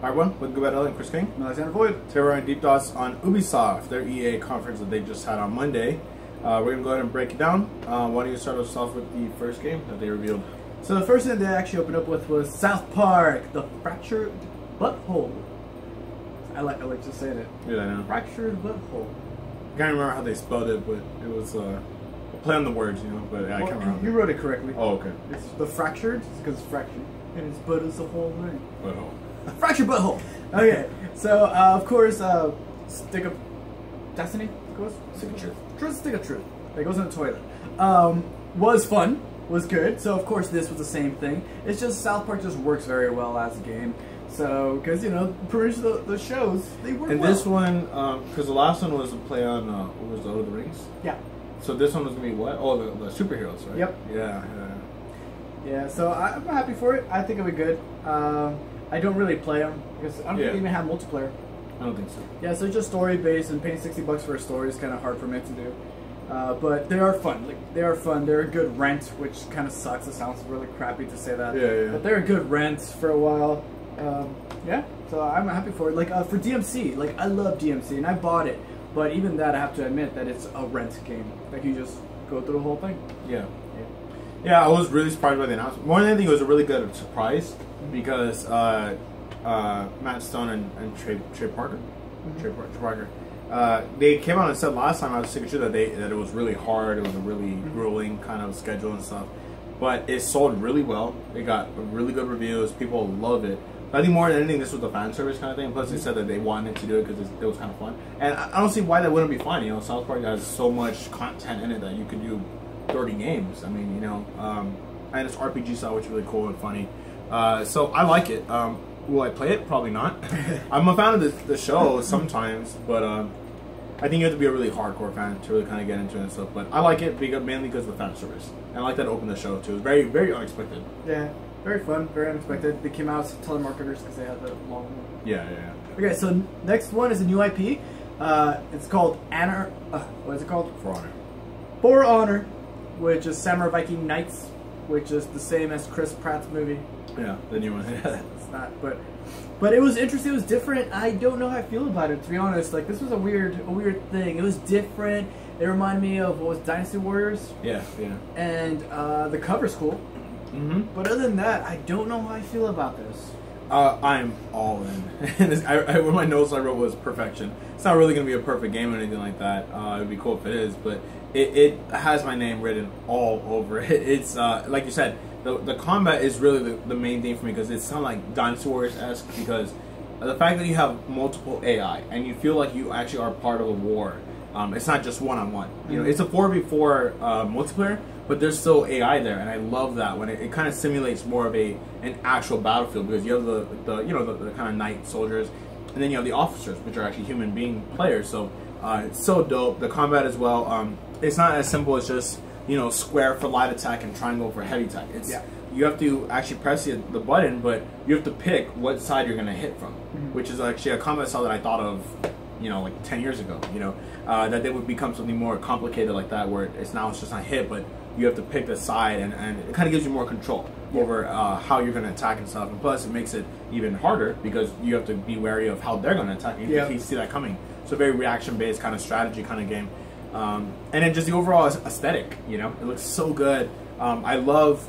Hi everyone, with Gabetta and Chris King. No, Alexander Void. Today we're on Deep Thoughts on Ubisoft, their EA conference that they just had on Monday. We're going to go ahead and break it down. Why don't you start us off with the first game that they revealed? So the first thing they actually opened up with was South Park, the Fractured Butthole. I like just saying it. Yeah, I know. Fractured Butthole. I can't remember how they spelled it, but it was a play on the words, you know, but I can't remember. You wrote it correctly. Oh, okay. It's the Fractured, because it's fractured, and its butt is the whole thing. Butthole. Fractured Butthole. Okay, so of course, Stick of Destiny goes. Stick of Truth. Stick of Truth. That goes in the toilet. Was fun. Was good. So of course this was the same thing. It's just South Park just works very well as a game. So because you know, pretty much the shows they work. And well. this one, because the last one was a play on what was the Lord of the Rings? Yeah. So this one was gonna be what? Oh, the superheroes, right? Yep. Yeah. So I'm happy for it. I think it'll be good. I don't really play them because I don't think they even have multiplayer. I don't think so. Yeah, so it's just story based, and paying $60 for a story is kind of hard for me to do. But they are fun. Like they are fun. They're a good rent, which kind of sucks. It sounds really crappy to say that. Yeah. But they're a good rent for a while. Yeah. So I'm happy for it. Like for DMC, like I love DMC, and I bought it. But even that, I have to admit that it's a rent game. Like you just go through the whole thing. Yeah, I was really surprised by the announcement. More than anything, it was a really good surprise because Matt Stone and Trey Parker, Trey Parker, they came out and said last time I was sick that it was really hard. It was a really grueling kind of schedule and stuff, but it sold really well. It got really good reviews. People love it. I think more than anything, this was the fan service kind of thing. Plus, they said that they wanted to do it because it was kind of fun. And I don't see why that wouldn't be fun. You know, South Park has so much content in it that you could do 30 games. I mean, you know, and it's RPG style, which is really cool and funny. So I like it. Will I play it? Probably not. I'm a fan of the show sometimes, but I think you have to be a really hardcore fan to really kind of get into it and stuff. But I like it mainly because of the fan service. And I like that it opened the show too. It was very, very unexpected. Yeah, very fun, very unexpected. They came out as telemarketers because they had the long one. Yeah. Okay, so next one is a new IP. It's called Honor. What is it called? For Honor. For Honor, which is Samurai Viking Knights, which is the same as Chris Pratt's movie. Yeah, the new one. It's not, but it was interesting. It was different. I don't know how I feel about it, to be honest. Like this was a weird thing. It was different. It reminded me of what was Dynasty Warriors. Yeah. And the cover's cool. But other than that, I don't know how I feel about this. I'm all in. One of my notes I wrote was perfection. It's not really going to be a perfect game or anything like that. It would be cool if it is, but it has my name written all over it. It's like you said, the combat is really the main thing for me because it's kind of like Dynasty Warriors-esque because the fact that you have multiple AI and you feel like you actually are part of a war. It's not just one-on-one. You know, it's a 4v4 multiplayer, but there's still AI there, and I love that when it kind of simulates more of an actual battlefield because you have the kind of knight soldiers, and then you have the officers, which are actually human being players. So it's so dope. The combat as well. It's not as simple as just square for light attack and triangle for heavy attack. You have to actually press the button, but you have to pick what side you're going to hit from, which is actually a combat style that I thought of like 10 years ago, that they would become something more complicated like that, where it's just not hit, but you have to pick the side, and it kind of gives you more control over how you're going to attack and stuff. And plus, it makes it even harder because you have to be wary of how they're going to attack. You see that coming. So very reaction-based kind of strategy kind of game. And then just the overall aesthetic, it looks so good. I love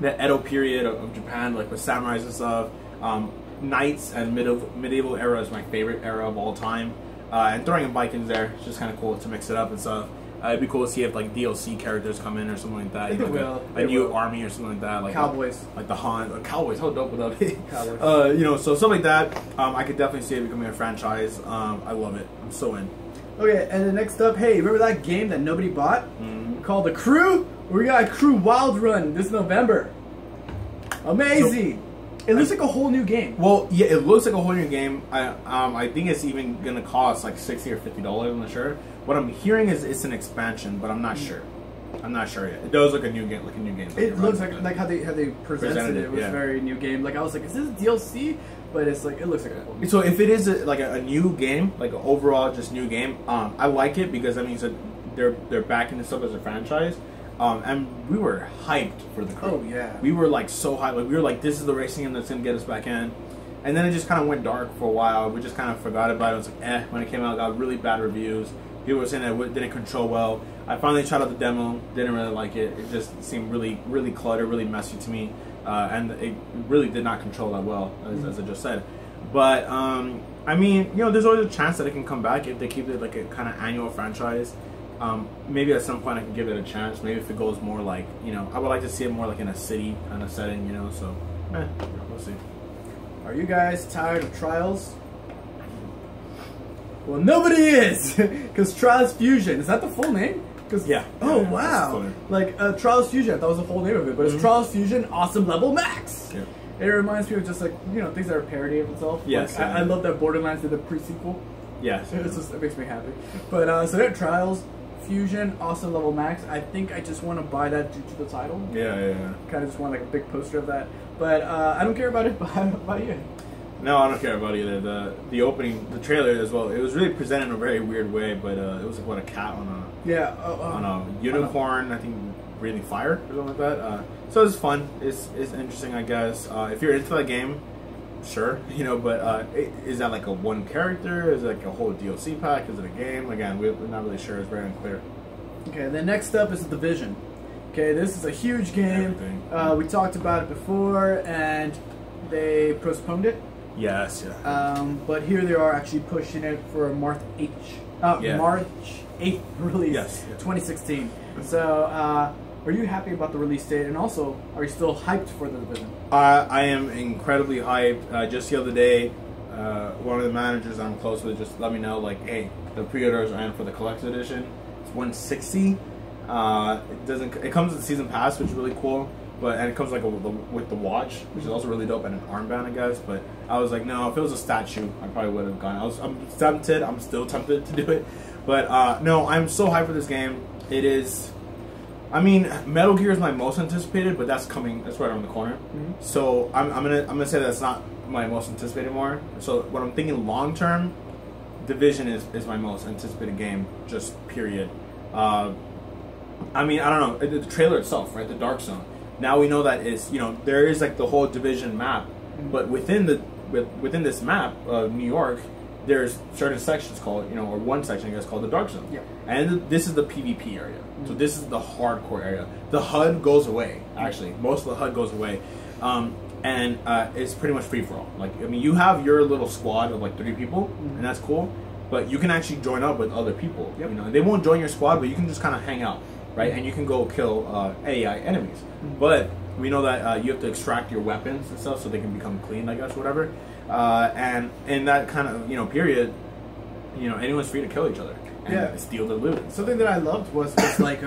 the Edo period of Japan, like with samurais and stuff. Knights and medieval era is my favorite era of all time, and throwing in Vikings there, it's just kind of cool to mix it up and stuff. It'd be cool to see if like DLC characters come in or something like that. A new army or something like that, like Cowboys, like the Han Cowboys. How dope would that be? Cowboys. So something like that. I could definitely see it becoming a franchise. I love it. I'm so in. Okay, and then next up, hey, remember that game that nobody bought called The Crew? We got a Crew Wild Run this November. Amazing. It looks like a whole new game. Well, yeah, it looks like a whole new game. I think it's even gonna cost like $60 or $50. I'm not sure. What I'm hearing is it's an expansion, but I'm not sure. I'm not sure yet. It does look a new game, It looks like how they presented it. It was very new game. Like I was like, is this a DLC? But it's like it looks like a whole new So if it is a new game, like an overall just new game, I like it because that means that they're backing this up as a franchise. And we were hyped for the Crew. Oh yeah. We were like so hyped. Like we were like, this is the racing game that's gonna get us back in. And then it just kind of went dark for a while. We just kind of forgot about it. It was like, when it came out, it got really bad reviews. People were saying that it didn't control well. I finally tried out the demo, didn't really like it. It just seemed really, really cluttered, really messy to me. And it really did not control that well, as I just said. But, I mean, you know, there's always a chance that it can come back if they keep it like a kind of annual franchise. Maybe at some point I can give it a chance. Maybe if it goes more like, you know, I would like to see it more like in a city kind of setting, you know, so, we'll see. Are you guys tired of Trials? Well, nobody is! Because Trials Fusion, is that the full name? Yeah. Oh, yeah, wow. Like, Trials Fusion, I thought was the full name of it, but it's Trials Fusion Awesome Level Max! Yeah. It reminds me of just like, you know, things that are a parody of itself. Yes. Like, I love that Borderlands did the pre-sequel. Yes. It's just, it makes me happy. But, so that Trials Fusion Awesome Level Max, I think I just want to buy that due to the title. Yeah. Kind of just want like a big poster of that. But, I don't care about it, but about you. No, I don't care about either. The opening, the trailer as well. It was really presented in a very weird way, but it was like what, a cat on a unicorn. I think breathing fire or something like that. So it's fun. It's interesting, I guess. If you're into that game, sure, you know. But is that like a one character? Is it like a whole DLC pack? Is it a game? Again, we're not really sure. It's very unclear. Okay, then next up is The Division. Okay, this is a huge game. We talked about it before, and they postponed it. Yes, yeah. But here they are actually pushing it for March 8th release, yes, yeah. 2016. So, are you happy about the release date? And also, are you still hyped for The Division? I am incredibly hyped. Just the other day, one of the managers I'm close with just let me know, like, hey, the pre-orders are in for the collector's edition. It's $160. It comes with the season pass, which is really cool. And it comes like with the watch, which is also really dope, and an armband, I guess. But I was like, no, if it was a statue, I probably would have gone. I'm tempted. I'm still tempted to do it. But no, I'm so hyped for this game. It is. I mean, Metal Gear is my most anticipated, but that's coming. That's right around the corner. So I'm gonna say that's not my most anticipated more. So what I'm thinking long term, Division is my most anticipated game. Just period. I mean, I don't know the trailer itself, right? The Dark Zone. Now we know that is, you know, there is like the whole Division map, but within this map of New York, there's certain sections called, you know, or one section I guess called the Dark Zone. Yeah. And this is the PvP area. So this is the hardcore area. The HUD goes away. Actually, most of the HUD goes away, and it's pretty much free for all. Like, I mean, you have your little squad of like 3 people, and that's cool. But you can actually join up with other people. You know, they won't join your squad, but you can just kind of hang out. Right, and you can go kill AI enemies, but we know that you have to extract your weapons and stuff so they can become clean, I guess, whatever. And in that kind of period, anyone's free to kill each other and steal their loot. Something that I loved was like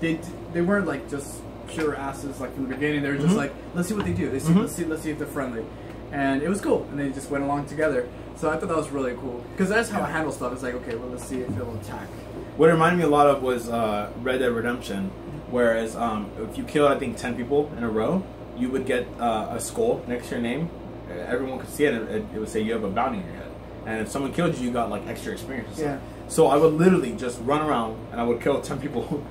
they weren't like just pure asses like from the beginning. They were just like, let's see what they do. Let's see if they're friendly, and it was cool. And they just went along together. So I thought that was really cool because that's how I handle stuff. It's like, okay, well, let's see if they'll attack. What it reminded me a lot of was Red Dead Redemption, whereas if you killed, I think, 10 people in a row, you would get a skull next to your name. Everyone could see it, and it would say you have a bounty in your head. And if someone killed you, you got like extra experience. Yeah. So I would literally just run around and I would kill 10 people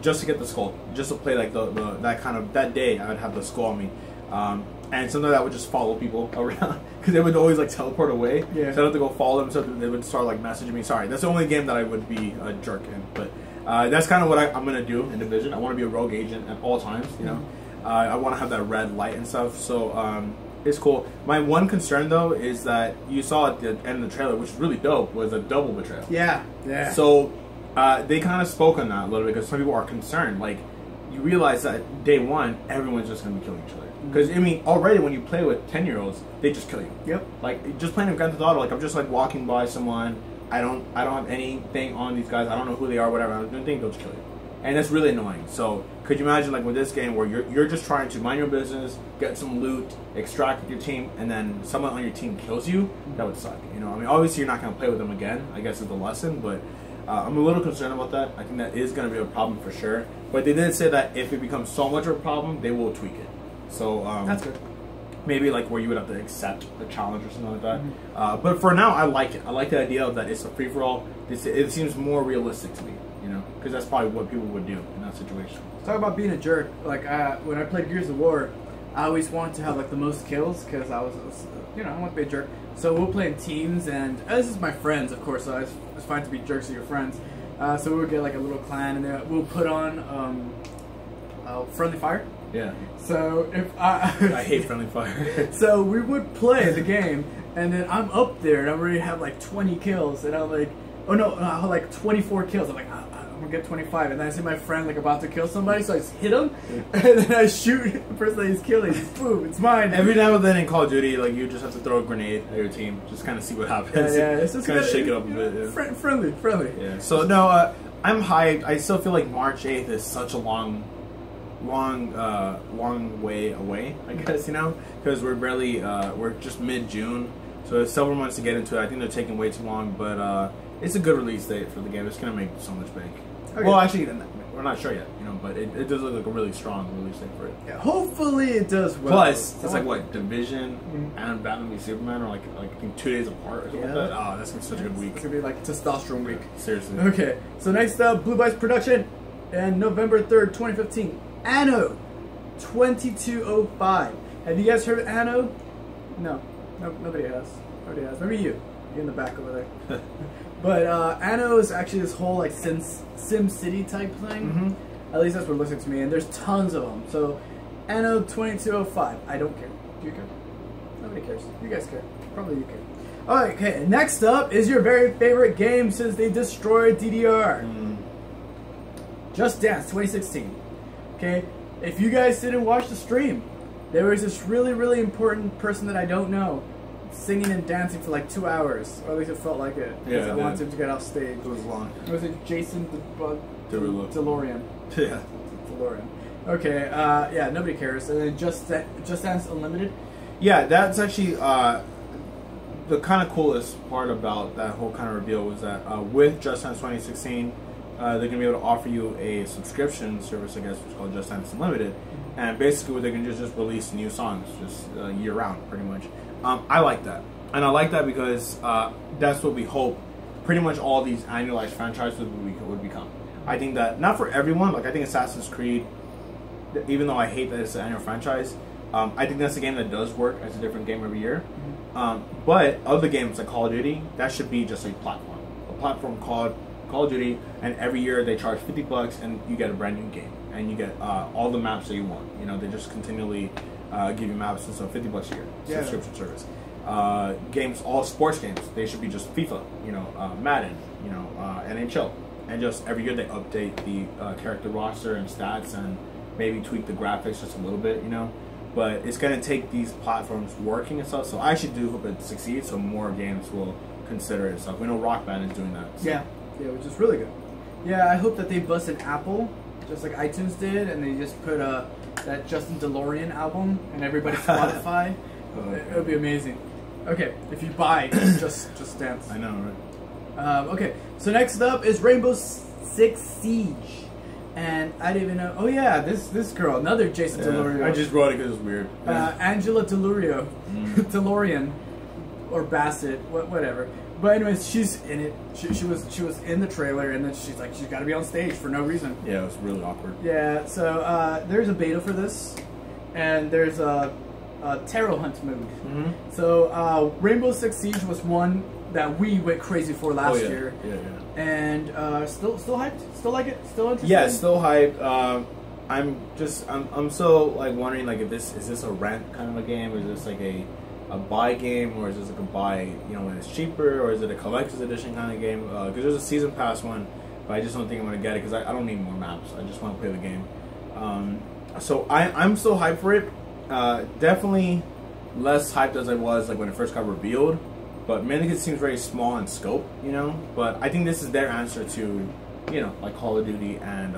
just to get the skull, just to play like that day I would have the skull on me. And sometimes I would just follow people around because they would always like teleport away. Yeah. So I had to go follow them, so they would start like messaging me. Sorry, that's the only game that I would be a jerk in. But that's kind of what I'm gonna do in Division. I want to be a rogue agent at all times. You know, I want to have that red light and stuff. So it's cool. My one concern though is that you saw at the end of the trailer, which is really dope, was a double betrayal. Yeah. So they kind of spoke on that a little bit because some people are concerned. Like, you realize that day one, everyone's just gonna be killing each other. Because, I mean, already when you play with 10-year-olds, they just kill you. Yep. Like, just playing with Grand Theft Auto, like, I'm just, like, walking by someone, I don't have anything on these guys, I don't know who they are, whatever, I don't think they'll just kill you. And that's really annoying. So, could you imagine, like, with this game where you're just trying to mind your business, get some loot, extract with your team, and then someone on your team kills you? That would suck, you know? I mean, obviously you're not going to play with them again, I guess is the lesson, but I'm a little concerned about that. I think that is going to be a problem for sure. But they did say that if it becomes so much of a problem, they will tweak it. So, that's good. Maybe like where you would have to accept the challenge or something like that. But for now, I like it. I like the idea of that it's a free for all. It seems more realistic to me, you know, because that's probably what people would do in that situation. Talk about being a jerk. Like when I played Gears of War, I always wanted to have like the most kills because I was, you know, I want to be a jerk. So we'll play in teams, and this is my friends, of course. So it's fine to be jerks to your friends. So we'll get like a little clan, and then we'll put on friendly fire. Yeah. So if I hate friendly fire. So we would play the game, and then I'm up there, and I already have like 20 kills, and I'm like, oh no, I have like 24 kills. I'm like, I'm gonna get 25, and then I see my friend like about to kill somebody, so I just hit him, and then I shoot the person that he's killing. Boom, it's mine. Every now and then in Call of Duty, like you just have to throw a grenade at your team, just kind of see what happens. Yeah, it's just kind of shake it up a bit. Yeah. Friendly. Yeah. So no, I'm hyped. I still feel like March 8th is such a long way away, I guess, you know, because we're just mid-June, so there's several months to get into it. I think they're taking way too long, but it's a good release date for the game. It's gonna make so much bank. Okay. Well, actually, we're not sure yet, you know, but it does look like a really strong release date for it. Yeah, hopefully it does well. Plus, it's like what, Division and Batman v Superman are like I think 2 days apart or something like that. Oh, that's gonna be such a good week. It's gonna be like testosterone week. Seriously. Okay, so next up, Blue Bytes production, and November 3rd, 2015. Anno 2205. Have you guys heard of Anno? No, nobody has. Nobody has. Maybe you. You're in the back over there. But Anno is actually this whole like Sim City type thing. At least that's what it looks like to me. And there's tons of them. So Anno 2205. I don't care. Do you care? Nobody cares. You guys care. Probably you care. Alright, okay. Next up is your very favorite game since they destroyed DDR. Just Dance 2016. Okay, if you guys didn't watch the stream, there was this really important person that I don't know singing and dancing for like 2 hours, or at least it felt like it. Yeah, I wanted him to get off stage. It was long. Was it Jason DeLorean? Yeah. DeLorean. Okay, yeah, nobody cares. And then Just Dance Unlimited. Yeah, that's actually the kind of coolest part about that whole kind of reveal was that with Just Dance 2016. They're going to be able to offer you a subscription service, I guess, which is called Just Dance Unlimited. And basically what they can do is just release new songs, just year-round, pretty much. I like that. And I like that because that's what we hope pretty much all these annualized franchises would become. I think that, not for everyone, like I think Assassin's Creed, even though I hate that it's an annual franchise, I think that's a game that does work as a different game every year. But other games like Call of Duty, that should be just a platform called Call of Duty, and every year they charge $50 and you get a brand new game, and you get all the maps that you want. You know, they just continually give you maps, and so $50 a year subscription service. Games, all sports games, they should be just FIFA, you know, Madden, you know, NHL, and just every year they update the character roster and stats, and maybe tweak the graphics just a little bit, you know. But it's gonna take these platforms working and stuff. So I actually do hope it succeeds, so more games will consider it and stuff. We know Rock Band is doing that. So. Yeah, which is really good. Yeah, I hope that they busted Apple, just like iTunes did, and they just put that Justin DeLorean album and everybody's Spotify. It would be amazing. Okay, if you buy Just Dance. I know, right? Okay, so next up is Rainbow Six Siege. And I didn't even know. Oh yeah, this girl, another Jason DeLorean. I just wrote it because it's weird. Angela DeLorean, DeLorean, or Bassett, whatever. But anyways, she's in it. She was in the trailer, and then she's like, she's got to be on stage for no reason. Yeah, it was really awkward. Yeah, so there's a beta for this, and there's a tarot hunt mode. So Rainbow Six Siege was one that we went crazy for last year. Yeah. And still hyped. Still like it. Still interested. Yeah, still hyped. I'm so like wondering like if is this a rent kind of a game, or is this like a buy game, or is this like a buy, you know, when it's cheaper, or is it a collector's edition kind of game? Because there's a season pass one, but I just don't think I'm gonna get it because I don't need more maps. I just want to play the game. So I'm still hyped for it. Definitely less hyped as I was like when it first got revealed, but mainly because it seems very small in scope, you know. But I think this is their answer to, you know, like Call of Duty and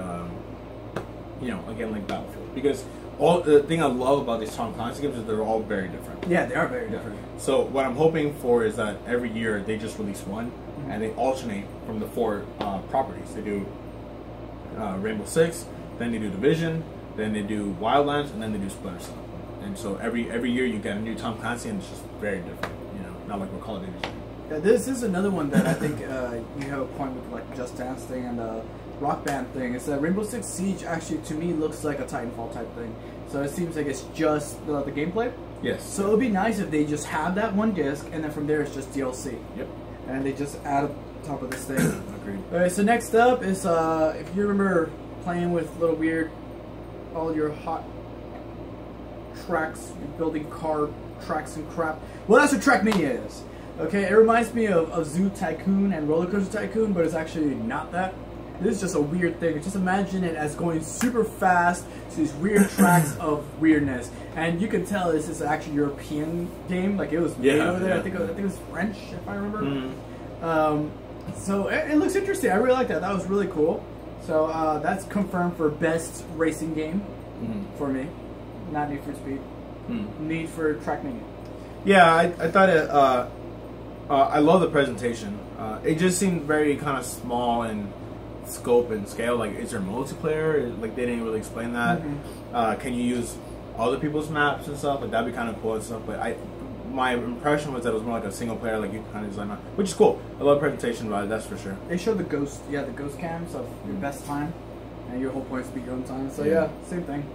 you know, again, like Battlefield, because all the thing I love about these Tom Clancy games is they're all very different. Yeah, they are very different. So what I'm hoping for is that every year they just release one, and they alternate from the 4 properties. They do Rainbow Six, then they do Division, then they do Wildlands, and then they do Splinter Cell. And so every year you get a new Tom Clancy, and it's just very different. You know, not like what Call of Duty is. Yeah, this is another one that I think you have a point with, like Just Dance thing and Rock Band thing. It's a Rainbow Six Siege. Actually, to me, looks like a Titanfall type thing. So it seems like it's just the gameplay. Yes. So it would be nice if they just have that one disc, and then from there it's just DLC. Yep. And they just add on top of this thing. Agreed. All right. So next up is if you remember playing with little weird, all your hot tracks, building car tracks and crap. Well, that's what Trackmania is. Okay, it reminds me of Zoo Tycoon and Roller Coaster Tycoon, but it's actually not that. This is just a weird thing. Just imagine it as going super fast to these weird tracks of weirdness, and you can tell this is actually a European game. Like it was made over there. Yeah. I think it was French, if I remember. Mm-hmm. So it looks interesting. I really like that. That was really cool. So that's confirmed for best racing game for me. Not Need for Speed. Need for Trackmania. Yeah, I thought it. I love the presentation. It just seemed very kind of small in scope and scale. Like, is there multiplayer? Like, they didn't really explain that. Can you use other people's maps and stuff? Like, that'd be kind of cool and stuff. But my impression was that it was more like a single player, like you kind of design, which is cool. I love presentation about it, that's for sure. They showed the ghost cams of your best time, and your whole point is to beat your own time. So yeah, same thing.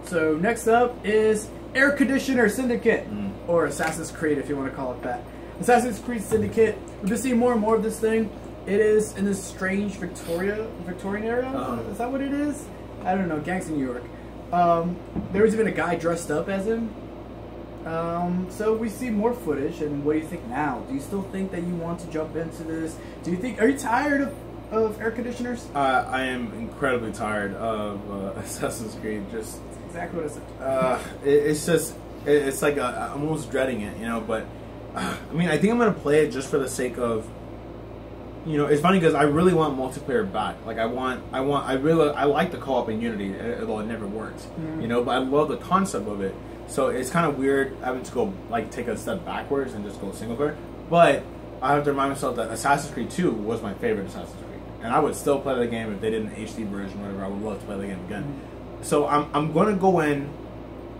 So next up is Air Conditioner Syndicate, or Assassin's Creed, if you want to call it that. Assassin's Creed Syndicate. We've been seeing more and more of this thing. It is in this strange Victorian area. Is that what it is? I don't know. Gangs in New York. There was even a guy dressed up as him. So we see more footage, and what do you think now? Do you still think that you want to jump into this? Do you think? Are you tired of air conditioners? I am incredibly tired of Assassin's Creed. Just exactly what I said. it's like I'm almost dreading it, you know. But I mean, I think I'm gonna play it just for the sake of, you know, it's funny because I really want multiplayer back. Like I like the co-op in Unity, although it never worked, you know. But I love the concept of it. So it's kind of weird having to go like take a step backwards and just go single player. But I have to remind myself that Assassin's Creed 2 was my favorite Assassin's Creed, and I would still play the game if they did an HD version or whatever. I would love to play the game again. So I'm going to go in,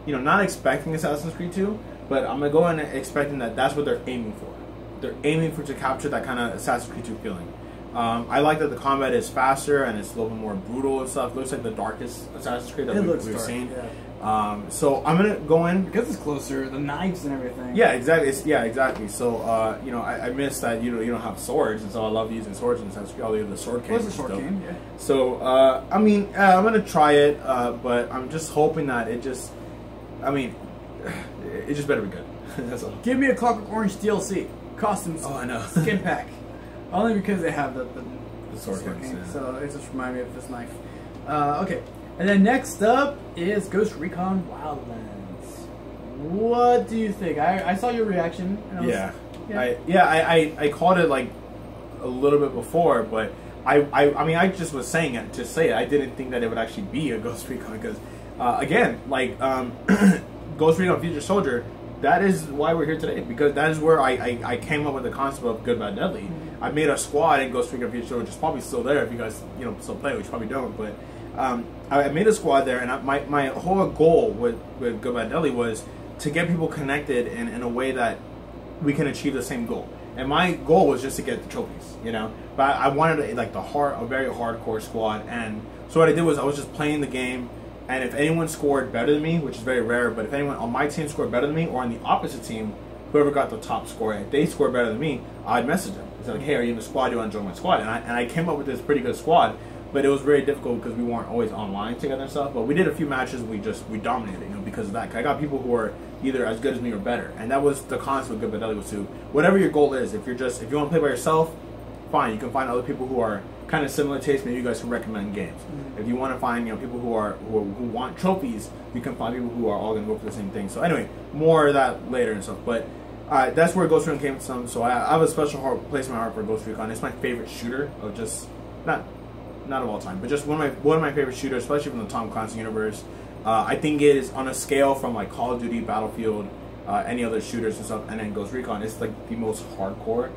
you know, not expecting Assassin's Creed 2, but I'm going to go in expecting that that's what they're aiming for. They're aiming to capture that kind of Assassin's Creed 2 feeling. I like that the combat is faster and it's a little bit more brutal and stuff. It looks like the darkest Assassin's Creed that we've seen. Yeah. So I'm gonna go in because it's closer, the knives and everything. Yeah, exactly. Exactly. So you know, I miss that you don't have swords, and so I love using swords in Assassin's Creed. All the sword cane. What's a sword cane? Yeah. So I mean, I'm gonna try it, but I'm just hoping that it just better be good. That's all. Give me a Clockwork Orange DLC costumes. Oh, I know. Skin pack. Only because they have the sword cane. Yeah. So it just reminded me of this knife. Okay. And then next up is Ghost Recon Wildlands. What do you think? I saw your reaction. And I called it like a little bit before, but I mean I just was saying it to say it. I didn't think that it would actually be a Ghost Recon because again, like Ghost Recon Future Soldier. That is why we're here today, because that is where I came up with the concept of Good, Bad, Deadly. I made a squad in Ghost Recon Future Soldier, which is probably still there if you guys still play, which you probably don't, but. I made a squad there, and my whole goal with Good Bad Deadly was to get people connected in a way that we can achieve the same goal. And my goal was just to get the trophies, you know. But I wanted a very hardcore squad, and so what I did was I was just playing the game, and if anyone scored better than me, which is very rare, but if anyone on my team scored better than me, or on the opposite team, whoever got the top score, if they scored better than me, I'd message them. It's like, hey, are you in the squad? Do you want to join my squad? And I came up with this pretty good squad. But it was very difficult because we weren't always online together and stuff. But we did a few matches and we dominated, you know, because of that. I got people who are either as good as me or better, and that was the concept of Good Bad Deadly was to whatever your goal is. If you want to play by yourself, fine. You can find other people who are kind of similar taste. Maybe you guys can recommend games. If you want to find people who want trophies, you can find people who are all going to go for the same thing. So anyway, more of that later and stuff. But that's where Ghost Recon came from. So I have a special place in my heart for Ghost Recon. It's my favorite shooter of just not of all time, but just one of my favorite shooters, especially from the Tom Clancy universe. I think it is on a scale from like Call of Duty, Battlefield, any other shooters and stuff, and then Ghost Recon. It's like the most hardcore,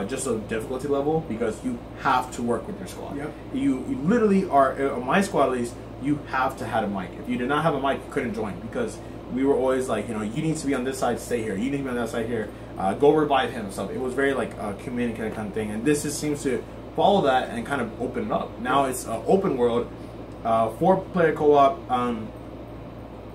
just a difficulty level, because you have to work with your squad. Yep. You literally are, on my squad at least, you have to have a mic. If you did not have a mic, you couldn't join, because we were always like, you need to be on this side, stay here. You need to be on that side here. Go revive him and stuff. It was very like a communicative kind of thing, and this just seems to follow that and kind of open it up. Now it's open world, 4-player co-op.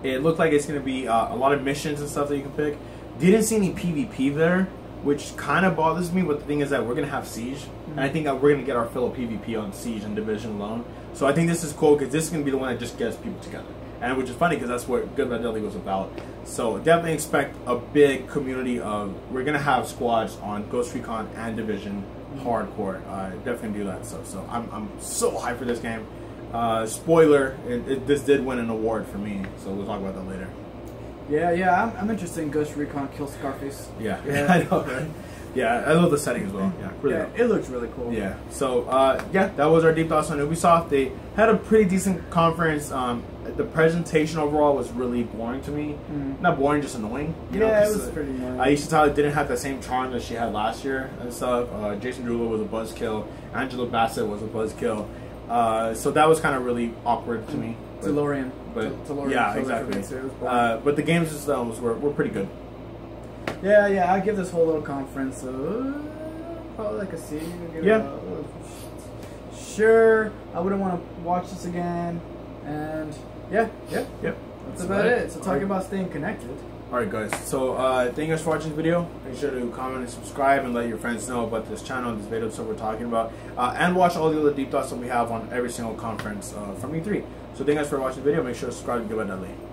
It looked like it's going to be a lot of missions and stuff that you can pick. Didn't see any PvP there, which kind of bothers me, but the thing is that we're going to have Siege, and I think that we're going to get our fill of PvP on Siege and Division alone. So I think this is cool, because this is going to be the one that just gets people together. And which is funny, because that's what Good Bad Deadly was about. So definitely expect a big community of, we're going to have squads on Ghost Recon and Division hardcore. Definitely do that stuff. So I'm so hyped for this game. Spoiler, this did win an award for me, so we'll talk about that later. Yeah, I'm interested in Ghost Recon Kill Scarface. Yeah, I know, right? Yeah, I love the setting as well. Yeah, really it looks really cool. Yeah, so yeah, that was our deep thoughts on Ubisoft. They had a pretty decent conference. The presentation overall was really boring to me. Not boring, just annoying. You know, it was pretty annoying. I used to tell it didn't have the same charm that she had last year and stuff. Jason Derulo was a buzzkill. Angela Bassett was a buzzkill. So that was kind of really awkward to me. DeLorean. But DeLorean, yeah, exactly. But the games themselves were pretty good. Yeah, I give this whole little conference probably like a C. Sure, I wouldn't want to watch this again, and yep. That's about it. So talking about staying connected. Alright guys, so thank you guys for watching this video. Make sure to comment and subscribe and let your friends know about this channel and this video stuff we're talking about. And watch all the other deep thoughts that we have on every single conference from E3. So thank you guys for watching the video. Make sure to subscribe and give it a like.